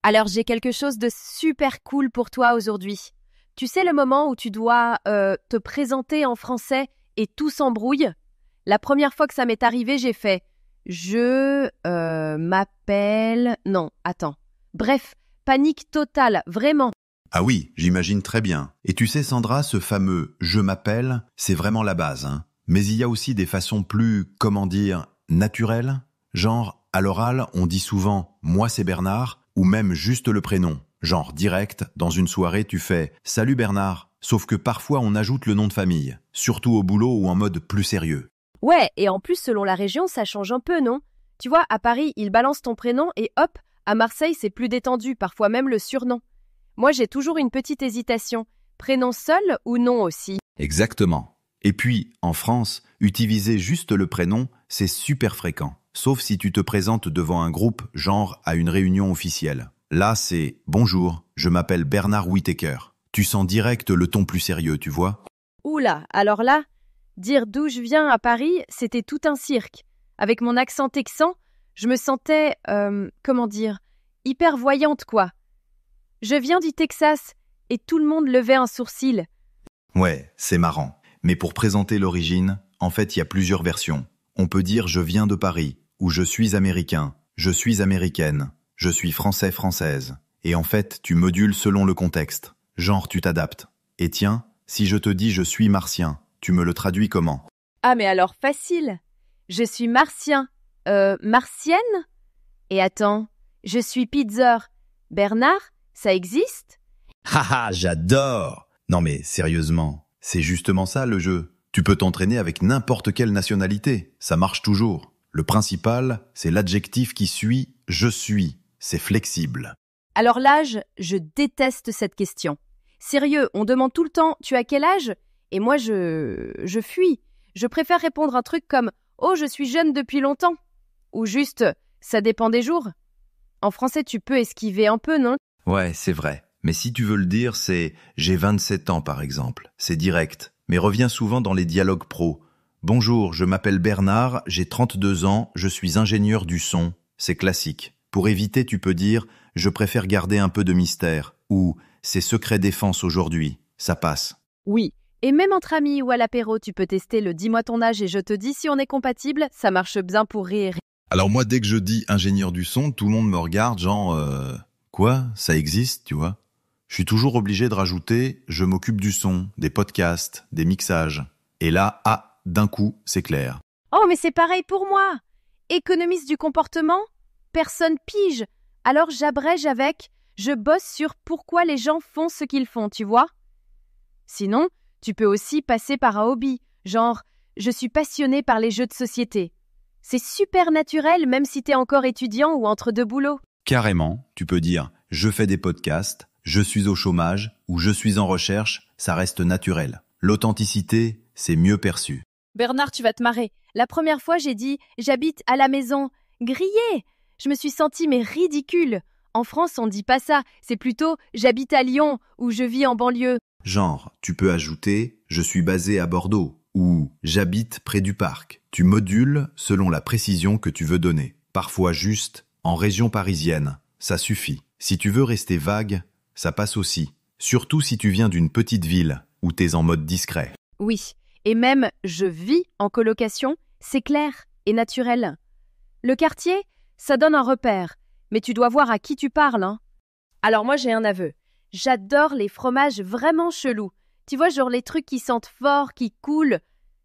Alors j'ai quelque chose de super cool pour toi aujourd'hui. Tu sais le moment où tu dois te présenter en français et tout s'embrouille? La première fois que ça m'est arrivé, j'ai fait Je m'appelle... Non, attends. Bref, panique totale, vraiment. Ah oui, j'imagine très bien. Et tu sais Sandra, ce fameux « je m'appelle », c'est vraiment la base, hein. Mais il y a aussi des façons plus, comment dire, naturelles. Genre, à l'oral, on dit souvent « moi c'est Bernard » ou même juste le prénom. Genre direct, dans une soirée, tu fais « salut Bernard », sauf que parfois on ajoute le nom de famille, surtout au boulot ou en mode plus sérieux. Ouais, et en plus, selon la région, ça change un peu, non? Tu vois, à Paris, ils balancent ton prénom et hop, à Marseille, c'est plus détendu, parfois même le surnom. Moi, j'ai toujours une petite hésitation. Prénom seul ou nom aussi? Exactement. Et puis, en France, utiliser juste le prénom, c'est super fréquent. Sauf si tu te présentes devant un groupe, genre à une réunion officielle. Là, c'est « Bonjour, je m'appelle Bernard Whittaker ». Tu sens direct le ton plus sérieux, tu vois? Oula, alors là, dire d'où je viens à Paris, c'était tout un cirque. Avec mon accent texan, je me sentais, hyper voyante, quoi. Je viens du Texas et tout le monde levait un sourcil. Ouais, c'est marrant. Mais pour présenter l'origine, en fait, il y a plusieurs versions. On peut dire « je viens de Paris » ou « je suis américain »,« je suis américaine »,« je suis français-française ». Et en fait, tu modules selon le contexte. Genre, tu t'adaptes. Et tiens, si je te dis « je suis martien », tu me le traduis comment? Ah mais alors facile. Je suis martien. Martienne? Et attends, je suis Pizzer. Bernard, ça existe? Haha, j'adore! Non mais sérieusement, c'est justement ça le jeu. Tu peux t'entraîner avec n'importe quelle nationalité, ça marche toujours. Le principal, c'est l'adjectif qui suit « je suis ». C'est flexible. Alors l'âge, je déteste cette question. Sérieux, on demande tout le temps « tu as quel âge ?» Et moi je fuis. Je préfère répondre un truc comme « oh, je suis jeune depuis longtemps » ou juste « ça dépend des jours ». En français, tu peux esquiver un peu, non? Ouais, c'est vrai. Mais si tu veux le dire, c'est « j'ai 27 ans » par exemple. C'est direct, mais revient souvent dans les dialogues pro. « Bonjour, je m'appelle Bernard, j'ai 32 ans, je suis ingénieur du son ». C'est classique. Pour éviter, tu peux dire « je préfère garder un peu de mystère » ou « c'est secret défense aujourd'hui ». Ça passe. Oui. Et même entre amis ou à l'apéro, tu peux tester le « dis-moi ton âge et je te dis si on est compatible », ça marche bien pour rire. Alors moi, dès que je dis ingénieur du son, tout le monde me regarde genre quoi? Ça existe, tu vois? Je suis toujours obligé de rajouter je m'occupe du son, des podcasts, des mixages. Et là, d'un coup, c'est clair. Oh, mais c'est pareil pour moi. Économiste du comportement? Personne pige. Alors j'abrège avec je bosse sur pourquoi les gens font ce qu'ils font, tu vois? Sinon, tu peux aussi passer par un hobby, genre je suis passionné par les jeux de société. C'est super naturel même si t'es encore étudiant ou entre deux boulots. Carrément, tu peux dire « je fais des podcasts »,« je suis au chômage » ou « je suis en recherche », ça reste naturel. L'authenticité, c'est mieux perçu. Bernard, tu vas te marrer. La première fois, j'ai dit « j'habite à la maison ». Grillé! Je me suis sentie mais ridicule. En France, on dit pas ça. C'est plutôt « j'habite à Lyon » ou « je vis en banlieue ». Genre, tu peux ajouter « je suis basé à Bordeaux » ou « j'habite près du parc ». Tu modules selon la précision que tu veux donner. Parfois juste « en région parisienne », ça suffit. Si tu veux rester vague, ça passe aussi. Surtout si tu viens d'une petite ville où t'es en mode discret. Oui, et même « je vis en colocation », c'est clair et naturel. Le quartier, ça donne un repère, mais tu dois voir à qui tu parles, hein. Alors moi, j'ai un aveu. J'adore les fromages vraiment chelous. Tu vois, genre les trucs qui sentent fort, qui coulent.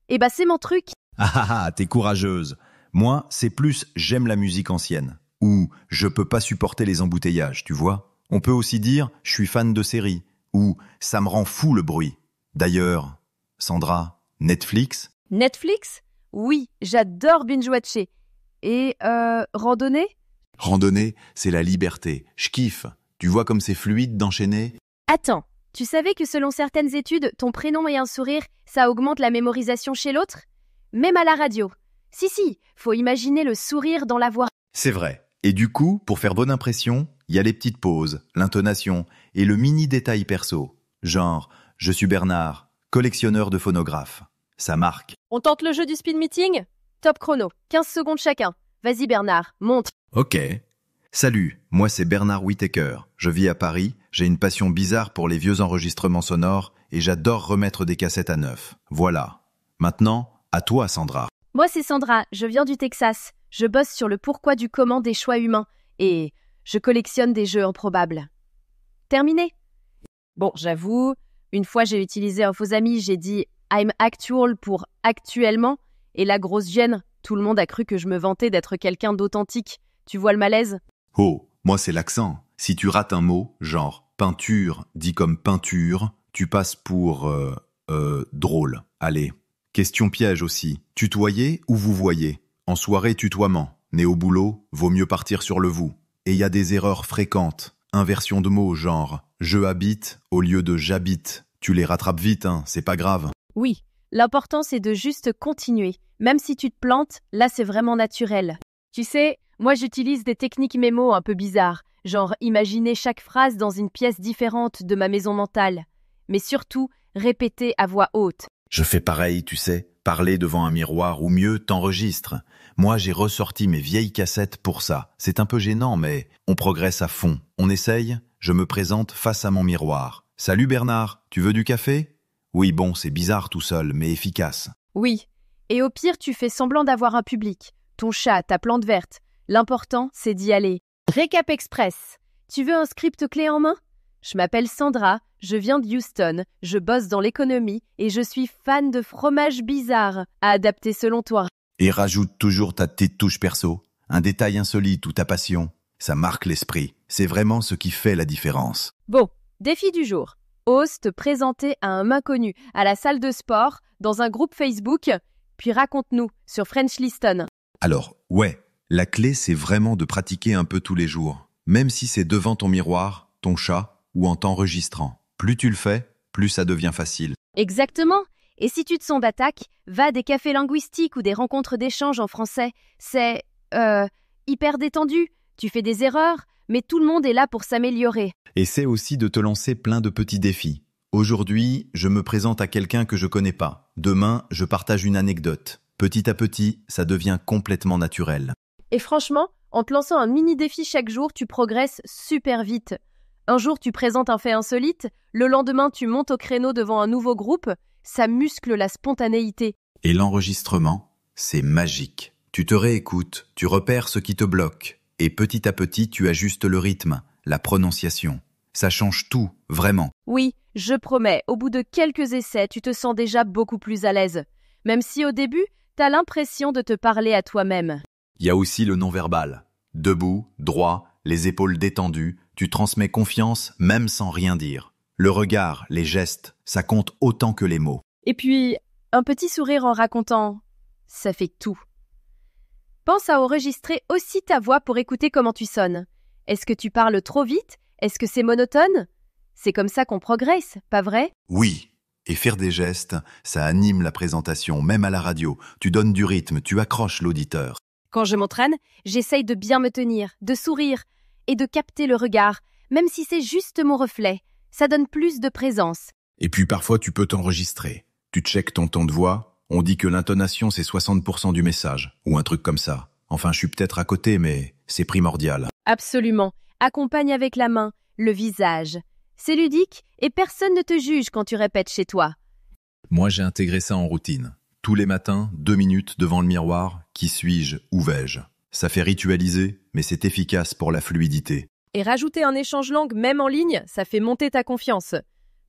Eh ben, c'est mon truc. T'es courageuse. Moi, c'est plus j'aime la musique ancienne. Ou je peux pas supporter les embouteillages, tu vois. On peut aussi dire je suis fan de séries. Ou ça me rend fou le bruit. D'ailleurs, Sandra, Netflix? Netflix? Oui, j'adore binge-watcher. Et randonnée? Randonnée, c'est la liberté. Je kiffe. Tu vois comme c'est fluide d'enchaîner? Attends, tu savais que selon certaines études, ton prénom et un sourire, ça augmente la mémorisation chez l'autre? Même à la radio. Si, faut imaginer le sourire dans la voix. C'est vrai. Et du coup, pour faire bonne impression, il y a les petites pauses, l'intonation et le mini détail perso. Genre, je suis Bernard, collectionneur de phonographes. Ça marque. On tente le jeu du speed meeting? Top chrono, 15 secondes chacun. Vas-y Bernard, monte. Ok. Salut, moi c'est Bernard Whittaker. Je vis à Paris, j'ai une passion bizarre pour les vieux enregistrements sonores et j'adore remettre des cassettes à neuf. Voilà. Maintenant, à toi Sandra. Moi, c'est Sandra, je viens du Texas. Je bosse sur le pourquoi du comment des choix humains et je collectionne des jeux improbables. Terminé. Bon, j'avoue, une fois j'ai utilisé un faux ami, j'ai dit I'm actual pour actuellement et la grosse gêne, tout le monde a cru que je me vantais d'être quelqu'un d'authentique. Tu vois le malaise ? Oh, moi c'est l'accent. Si tu rates un mot, genre peinture dit comme peinture, tu passes pour drôle. Allez. Question piège aussi. Tutoyer ou vous voyez ? En soirée, tutoiement. Né au boulot, vaut mieux partir sur le vous. Et il y a des erreurs fréquentes. Inversion de mots, genre je habite au lieu de j'habite. Tu les rattrapes vite, hein, c'est pas grave. Oui, l'important c'est de juste continuer. Même si tu te plantes, là c'est vraiment naturel. Tu sais, moi j'utilise des techniques mémo un peu bizarres, genre imaginer chaque phrase dans une pièce différente de ma maison mentale. Mais surtout, répéter à voix haute. Je fais pareil, tu sais, parler devant un miroir ou mieux, t'enregistres. Moi, j'ai ressorti mes vieilles cassettes pour ça. C'est un peu gênant, mais on progresse à fond. On essaye, je me présente face à mon miroir. Salut Bernard, tu veux du café ? Oui, bon, c'est bizarre tout seul, mais efficace. Oui, et au pire tu fais semblant d'avoir un public. Ton chat, ta plante verte. L'important, c'est d'y aller. Récap express. Tu veux un script clé en main ? Je m'appelle Sandra, je viens de Houston, je bosse dans l'économie et je suis fan de fromage bizarre à adapter selon toi. Et rajoute toujours ta petite touche perso, un détail insolite ou ta passion. Ça marque l'esprit. C'est vraiment ce qui fait la différence. Bon, défi du jour. Ose te présenter à un inconnu à la salle de sport, dans un groupe Facebook, puis raconte-nous sur French Liston. Alors, ouais, la clé c'est vraiment de pratiquer un peu tous les jours. Même si c'est devant ton miroir, ton chat ou en t'enregistrant. Plus tu le fais, plus ça devient facile. Exactement. Et si tu te sens d'attaque, va à des cafés linguistiques ou des rencontres d'échange en français. C'est, hyper détendu. Tu fais des erreurs, mais tout le monde est là pour s'améliorer. Essaie aussi de te lancer plein de petits défis. Aujourd'hui, je me présente à quelqu'un que je connais pas. Demain, je partage une anecdote. Petit à petit, ça devient complètement naturel. Et franchement, en te lançant un mini défi chaque jour, tu progresses super vite. Un jour, tu présentes un fait insolite, le lendemain, tu montes au créneau devant un nouveau groupe, ça muscle la spontanéité. Et l'enregistrement, c'est magique. Tu te réécoutes, tu repères ce qui te bloque, et petit à petit, tu ajustes le rythme, la prononciation. Ça change tout, vraiment. Oui, je promets, au bout de quelques essais, tu te sens déjà beaucoup plus à l'aise. Même si au début, t'as l'impression de te parler à toi-même. Il y a aussi le non-verbal. Debout, droit, les épaules détendues, tu transmets confiance même sans rien dire. Le regard, les gestes, ça compte autant que les mots. Et puis, un petit sourire en racontant, ça fait tout. Pense à enregistrer aussi ta voix pour écouter comment tu sonnes. Est-ce que tu parles trop vite ? Est-ce que c'est monotone ? C'est comme ça qu'on progresse, pas vrai ? Oui, et faire des gestes, ça anime la présentation, même à la radio. Tu donnes du rythme, tu accroches l'auditeur. Quand je m'entraîne, j'essaye de bien me tenir, de sourire et de capter le regard, même si c'est juste mon reflet. Ça donne plus de présence. Et puis parfois tu peux t'enregistrer. Tu checkes ton ton de voix, on dit que l'intonation c'est 60% du message, ou un truc comme ça. Enfin, je suis peut-être à côté, mais c'est primordial. Absolument. Accompagne avec la main, le visage. C'est ludique et personne ne te juge quand tu répètes chez toi. Moi j'ai intégré ça en routine. Tous les matins, 2 minutes devant le miroir, qui suis-je, où vais-je ? Ça fait ritualiser, mais c'est efficace pour la fluidité. Et rajouter un échange langue même en ligne, ça fait monter ta confiance.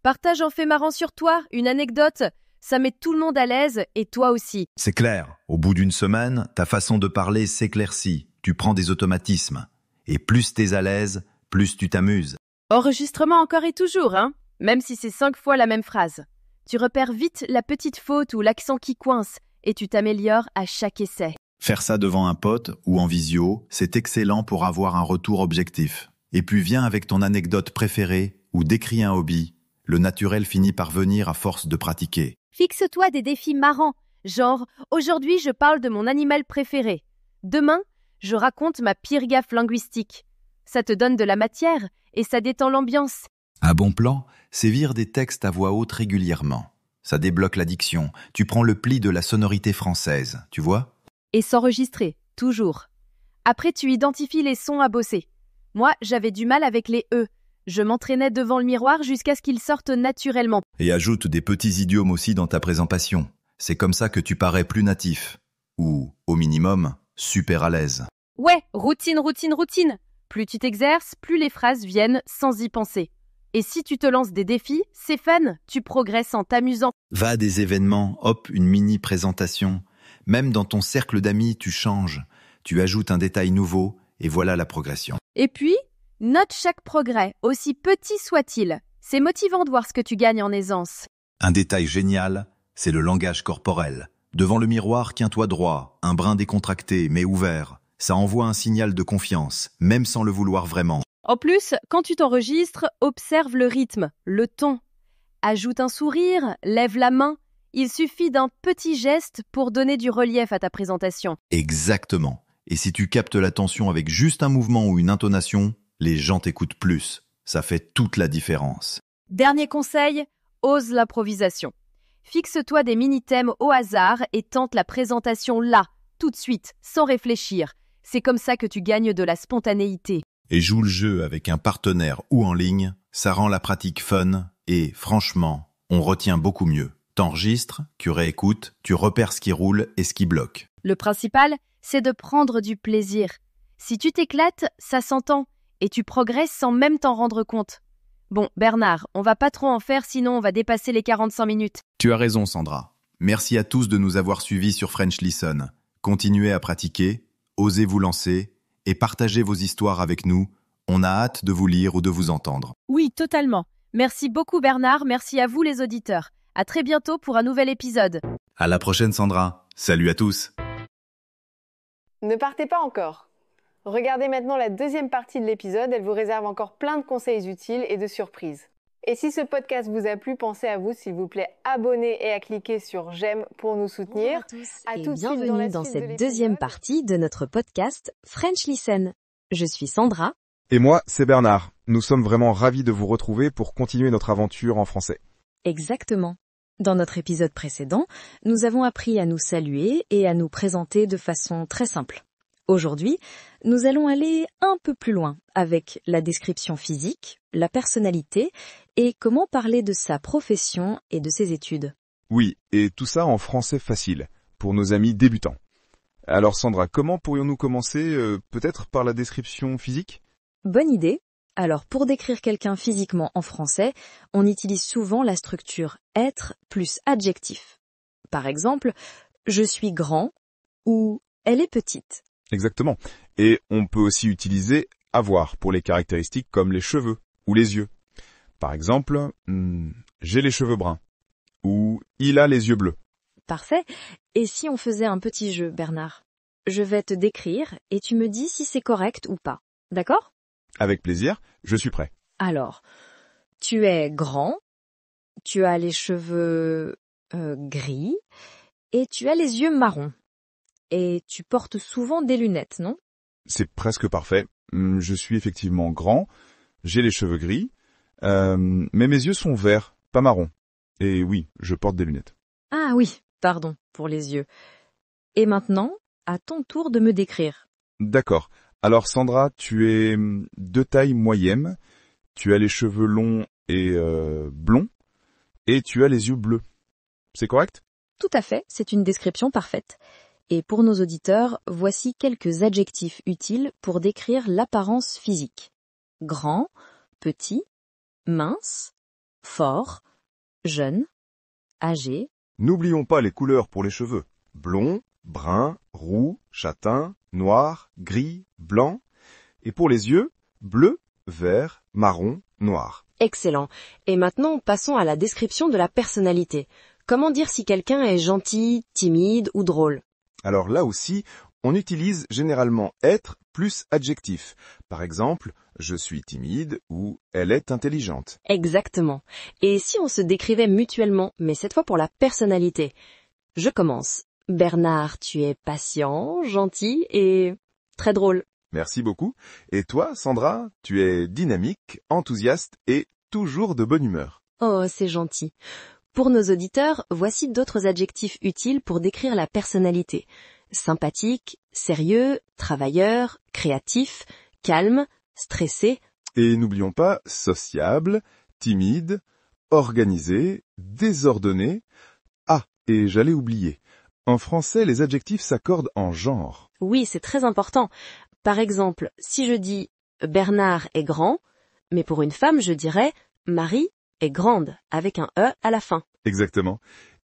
Partage un fait marrant sur toi, une anecdote, ça met tout le monde à l'aise et toi aussi. C'est clair, au bout d'une semaine, ta façon de parler s'éclaircit, tu prends des automatismes. Et plus t'es à l'aise, plus tu t'amuses. Enregistrement encore et toujours, hein ? Même si c'est 5 fois la même phrase. Tu repères vite la petite faute ou l'accent qui coince et tu t'améliores à chaque essai. Faire ça devant un pote ou en visio, c'est excellent pour avoir un retour objectif. Et puis viens avec ton anecdote préférée ou décris un hobby. Le naturel finit par venir à force de pratiquer. Fixe-toi des défis marrants, genre « Aujourd'hui, je parle de mon animal préféré. Demain, je raconte ma pire gaffe linguistique. » Ça te donne de la matière et ça détend l'ambiance. Un bon plan, c'est lire des textes à voix haute régulièrement. Ça débloque la diction. Tu prends le pli de la sonorité française, tu vois ? Et s'enregistrer, toujours. Après, tu identifies les sons à bosser. Moi, j'avais du mal avec les E. Je m'entraînais devant le miroir jusqu'à ce qu'ils sortent naturellement. Et ajoute des petits idiomes aussi dans ta présentation. C'est comme ça que tu parais plus natif. Ou, au minimum, super à l'aise. Ouais, routine, routine, routine. Plus tu t'exerces, plus les phrases viennent sans y penser. Et si tu te lances des défis, c'est fun, tu progresses en t'amusant. Va à des événements, hop, une mini-présentation. Même dans ton cercle d'amis, tu changes. Tu ajoutes un détail nouveau, et voilà la progression. Et puis, note chaque progrès, aussi petit soit-il. C'est motivant de voir ce que tu gagnes en aisance. Un détail génial, c'est le langage corporel. Devant le miroir, tiens-toi droit, un brin décontracté mais ouvert. Ça envoie un signal de confiance, même sans le vouloir vraiment. En plus, quand tu t'enregistres, observe le rythme, le ton. Ajoute un sourire, lève la main. Il suffit d'un petit geste pour donner du relief à ta présentation. Exactement. Et si tu captes l'attention avec juste un mouvement ou une intonation, les gens t'écoutent plus. Ça fait toute la différence. Dernier conseil, ose l'improvisation. Fixe-toi des mini-thèmes au hasard et tente la présentation là, tout de suite, sans réfléchir. C'est comme ça que tu gagnes de la spontanéité. Et joue le jeu avec un partenaire ou en ligne, ça rend la pratique fun et, franchement, on retient beaucoup mieux. T'enregistres, tu réécoutes, tu repères ce qui roule et ce qui bloque. Le principal, c'est de prendre du plaisir. Si tu t'éclates, ça s'entend et tu progresses sans même t'en rendre compte. Bon, Bernard, on va pas trop en faire sinon on va dépasser les 45 minutes. Tu as raison, Sandra. Merci à tous de nous avoir suivis sur French Listen. Continuez à pratiquer, osez vous lancer et partagez vos histoires avec nous. On a hâte de vous lire ou de vous entendre. Oui, totalement. Merci beaucoup Bernard, merci à vous les auditeurs. À très bientôt pour un nouvel épisode. À la prochaine, Sandra. Salut à tous. Ne partez pas encore. Regardez maintenant la deuxième partie de l'épisode, elle vous réserve encore plein de conseils utiles et de surprises. Et si ce podcast vous a plu, pensez à vous, s'il vous plaît, abonner et à cliquer sur j'aime pour nous soutenir. Bonjour À à tous et tout de suite bienvenue dans dans la suite de cette l'épisode. deuxième partie de notre podcast French Listen. Je suis Sandra. Et moi, c'est Bernard. Nous sommes vraiment ravis de vous retrouver pour continuer notre aventure en français. Exactement. Dans notre épisode précédent, nous avons appris à nous saluer et à nous présenter de façon très simple. Aujourd'hui, nous allons aller un peu plus loin avec la description physique, la personnalité et comment parler de sa profession et de ses études. Oui, et tout ça en français facile, pour nos amis débutants. Alors Sandra, comment pourrions-nous commencer peut-être par la description physique ? Bonne idée. Alors pour décrire quelqu'un physiquement en français, on utilise souvent la structure être plus adjectif. Par exemple, je suis grand ou elle est petite. Exactement. Et on peut aussi utiliser avoir pour les caractéristiques comme les cheveux ou les yeux. Par exemple, j'ai les cheveux bruns ou il a les yeux bleus. Parfait. Et si on faisait un petit jeu, Bernard ? Je vais te décrire et tu me dis si c'est correct ou pas. D'accord ? Avec plaisir, je suis prêt. Alors, tu es grand, tu as les cheveux gris et tu as les yeux marrons. Et tu portes souvent des lunettes, non ? C'est presque parfait. Je suis effectivement grand, j'ai les cheveux gris, mais mes yeux sont verts, pas marrons. Et oui, je porte des lunettes. Ah oui, pardon pour les yeux. Et maintenant, à ton tour de me décrire. D'accord. Alors Sandra, tu es de taille moyenne, tu as les cheveux longs et blonds, et tu as les yeux bleus. C'est correct ? Tout à fait, c'est une description parfaite. Et pour nos auditeurs, voici quelques adjectifs utiles pour décrire l'apparence physique. Grand, petit, mince, fort, jeune, âgé. N'oublions pas les couleurs pour les cheveux. Blond, brun, roux, châtain, noir, gris, blanc. Et pour les yeux, bleu, vert, marron, noir. Excellent. Et maintenant, passons à la description de la personnalité. Comment dire si quelqu'un est gentil, timide ou drôle ? Alors là aussi, on utilise généralement être plus adjectif. Par exemple, je suis timide ou elle est intelligente. Exactement. Et si on se décrivait mutuellement, mais cette fois pour la personnalité ? Je commence. Bernard, tu es patient, gentil et très drôle. Merci beaucoup. Et toi, Sandra, tu es dynamique, enthousiaste et toujours de bonne humeur. Oh, c'est gentil. Pour nos auditeurs, voici d'autres adjectifs utiles pour décrire la personnalité. Sympathique, sérieux, travailleur, créatif, calme, stressé. Et n'oublions pas sociable, timide, organisé, désordonné. Ah, et j'allais oublier. En français, les adjectifs s'accordent en genre. Oui, c'est très important. Par exemple, si je dis Bernard est grand, mais pour une femme, je dirais Marie est grande, avec un E à la fin. Exactement.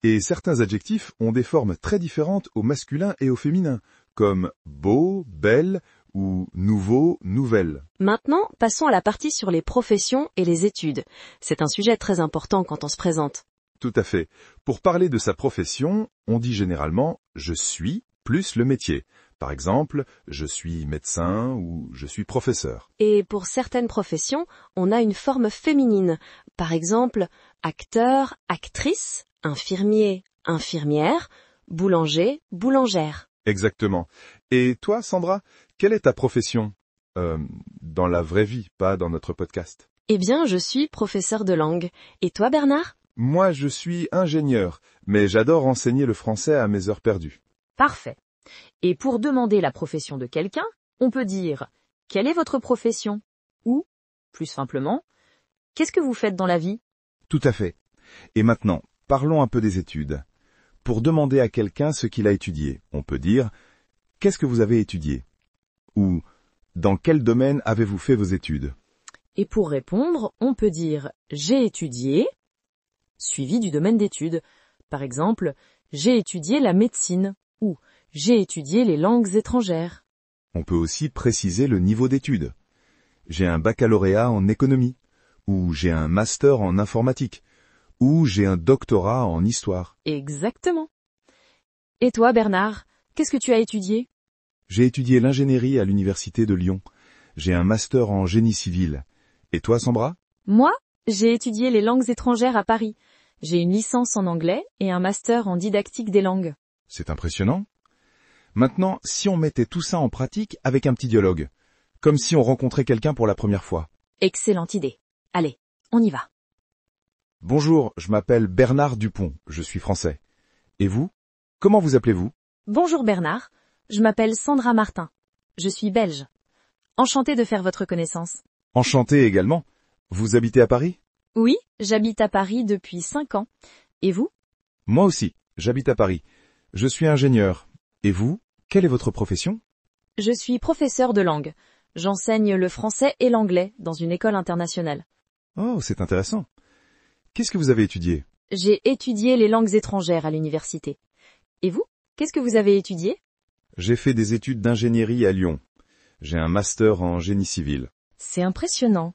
Et certains adjectifs ont des formes très différentes au masculin et au féminin, comme beau, belle ou nouveau, nouvelle. Maintenant, passons à la partie sur les professions et les études. C'est un sujet très important quand on se présente. Tout à fait. Pour parler de sa profession, on dit généralement « je suis » plus le métier. Par exemple, je suis médecin ou je suis professeur. Et pour certaines professions, on a une forme féminine. Par exemple, acteur, actrice, infirmier, infirmière, boulanger, boulangère. Exactement. Et toi, Sandra, quelle est ta profession ? Dans la vraie vie, pas dans notre podcast. Eh bien, je suis professeur de langue. Et toi, Bernard ? Moi, je suis ingénieur, mais j'adore enseigner le français à mes heures perdues. Parfait. Et pour demander la profession de quelqu'un, on peut dire « Quelle est votre profession ?» ou, plus simplement, « Qu'est-ce que vous faites dans la vie ?» Tout à fait. Et maintenant, parlons un peu des études. Pour demander à quelqu'un ce qu'il a étudié, on peut dire « Qu'est-ce que vous avez étudié ?» ou « Dans quel domaine avez-vous fait vos études ?» Et pour répondre, on peut dire « J'ai étudié » suivi du domaine d'études. Par exemple, « J'ai étudié la médecine » ou « J'ai étudié les langues étrangères ». On peut aussi préciser le niveau d'études. J'ai un baccalauréat en économie, ou j'ai un master en informatique, ou j'ai un doctorat en histoire. Exactement. Et toi, Bernard, qu'est-ce que tu as étudié ? J'ai étudié l'ingénierie à l'université de Lyon. J'ai un master en génie civil. Et toi, Sandra ? Moi, j'ai étudié les langues étrangères à Paris. J'ai une licence en anglais et un master en didactique des langues. C'est impressionnant. Maintenant, si on mettait tout ça en pratique avec un petit dialogue, comme si on rencontrait quelqu'un pour la première fois. Excellente idée. Allez, on y va. Bonjour, je m'appelle Bernard Dupont, je suis français. Et vous ? Comment vous appelez-vous ? Bonjour Bernard, je m'appelle Sandra Martin. Je suis belge. Enchantée de faire votre connaissance. Enchanté également. Vous habitez à Paris ? Oui, j'habite à Paris depuis 5 ans. Et vous ? Moi aussi, j'habite à Paris. Je suis ingénieur. Et vous ? Quelle est votre profession ? Je suis professeur de langue. J'enseigne le français et l'anglais dans une école internationale. Oh, c'est intéressant. Qu'est-ce que vous avez étudié ? J'ai étudié les langues étrangères à l'université. Et vous ? Qu'est-ce que vous avez étudié ? J'ai fait des études d'ingénierie à Lyon. J'ai un master en génie civil. C'est impressionnant.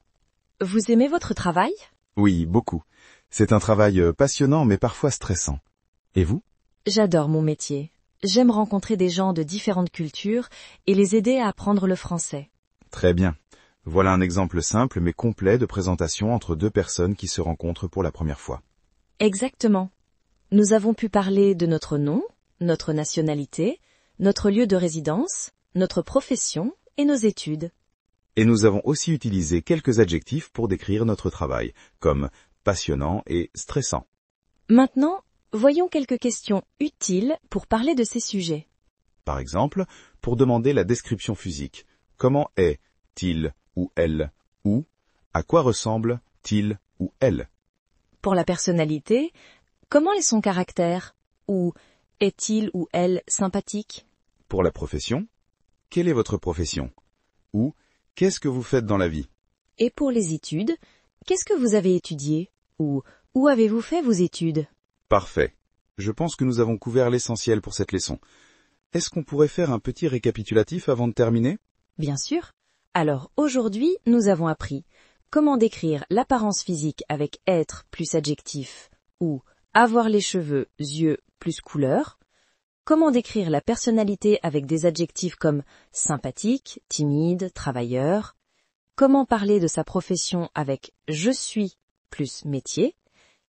Vous aimez votre travail ? Oui, beaucoup. C'est un travail passionnant mais parfois stressant. Et vous ? J'adore mon métier. J'aime rencontrer des gens de différentes cultures et les aider à apprendre le français. Très bien. Voilà un exemple simple mais complet de présentation entre deux personnes qui se rencontrent pour la première fois. Exactement. Nous avons pu parler de notre nom, notre nationalité, notre lieu de résidence, notre profession et nos études. Et nous avons aussi utilisé quelques adjectifs pour décrire notre travail, comme passionnant et stressant. Maintenant, voyons quelques questions utiles pour parler de ces sujets. Par exemple, pour demander la description physique. Comment est-il ou elle ? Ou à quoi ressemble-t-il ou elle ? Pour la personnalité, comment est son caractère ? Ou est-il ou elle sympathique ? Pour la profession, quelle est votre profession ? Ou qu'est-ce que vous faites dans la vie ? Et pour les études, qu'est-ce que vous avez étudié ? Ou où avez-vous fait vos études ? Parfait. Je pense que nous avons couvert l'essentiel pour cette leçon. Est-ce qu'on pourrait faire un petit récapitulatif avant de terminer ? Bien sûr. Alors aujourd'hui, nous avons appris comment décrire l'apparence physique avec être plus adjectif ou avoir les cheveux, yeux plus couleur, comment décrire la personnalité avec des adjectifs comme sympathique, timide, travailleur, comment parler de sa profession avec je suis plus métier,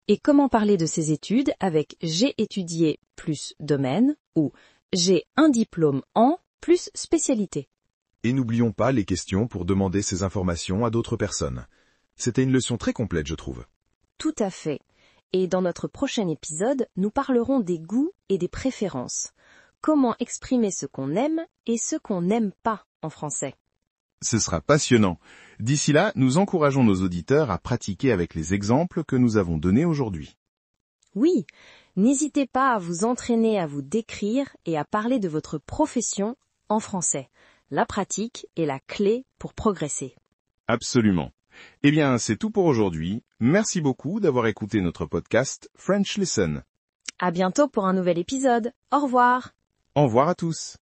et comment parler de ses études avec j'ai étudié plus domaine ou j'ai un diplôme en plus spécialité. Et n'oublions pas les questions pour demander ces informations à d'autres personnes. C'était une leçon très complète, je trouve. Tout à fait. Et dans notre prochain épisode, nous parlerons des goûts et des préférences. Comment exprimer ce qu'on aime et ce qu'on n'aime pas en français. Ce sera passionnant. D'ici là, nous encourageons nos auditeurs à pratiquer avec les exemples que nous avons donnés aujourd'hui. Oui, n'hésitez pas à vous entraîner à vous décrire et à parler de votre profession en français. La pratique est la clé pour progresser. Absolument. Eh bien, c'est tout pour aujourd'hui. Merci beaucoup d'avoir écouté notre podcast French Lesson. À bientôt pour un nouvel épisode. Au revoir. Au revoir à tous.